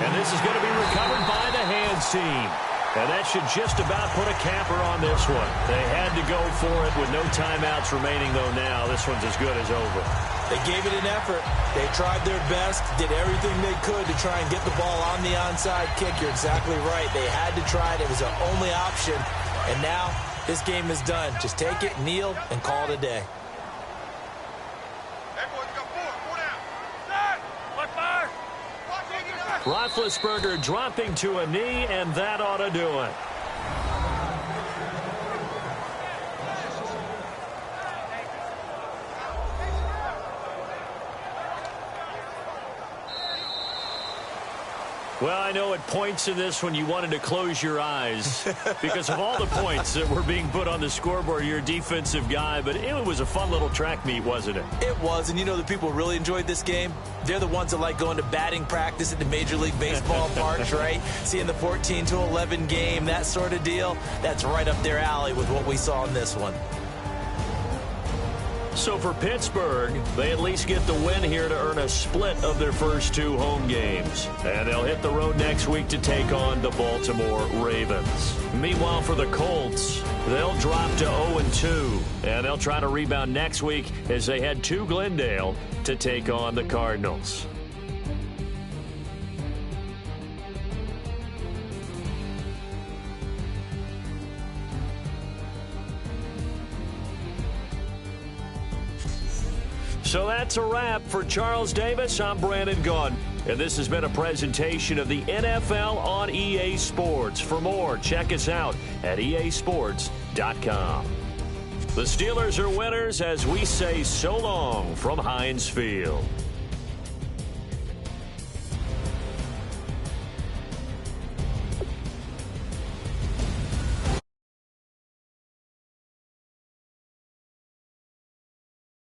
And this is going to be recovered by the hands team. And that should just about put a capper on this one. They had to go for it with no timeouts remaining, though now this one's as good as over. They gave it an effort. They tried their best, did everything they could to try and get the ball on the onside kick. You're exactly right. They had to try it. It was their only option. And now this game is done. Just take it, kneel, and call it a day. Roethlisberger dropping to a knee, and that ought to do it. Well, I know at points in this one you wanted to close your eyes because of all the points that were being put on the scoreboard. You're a defensive guy, but it was a fun little track meet, wasn't it? It was, and you know the people who really enjoyed this game? They're the ones that like going to batting practice at the Major League Baseball parks, right? Seeing the 14-11 game, that sort of deal. That's right up their alley with what we saw in this one. So for Pittsburgh, they at least get the win here to earn a split of their first 2 home games. And they'll hit the road next week to take on the Baltimore Ravens. Meanwhile, for the Colts, they'll drop to 0-2. And they'll try to rebound next week as they head to Glendale to take on the Cardinals. So that's a wrap. For Charles Davis, I'm Brandon Gaudin. And this has been a presentation of the NFL on EA Sports. For more, check us out at easports.com. The Steelers are winners as we say so long from Heinz Field.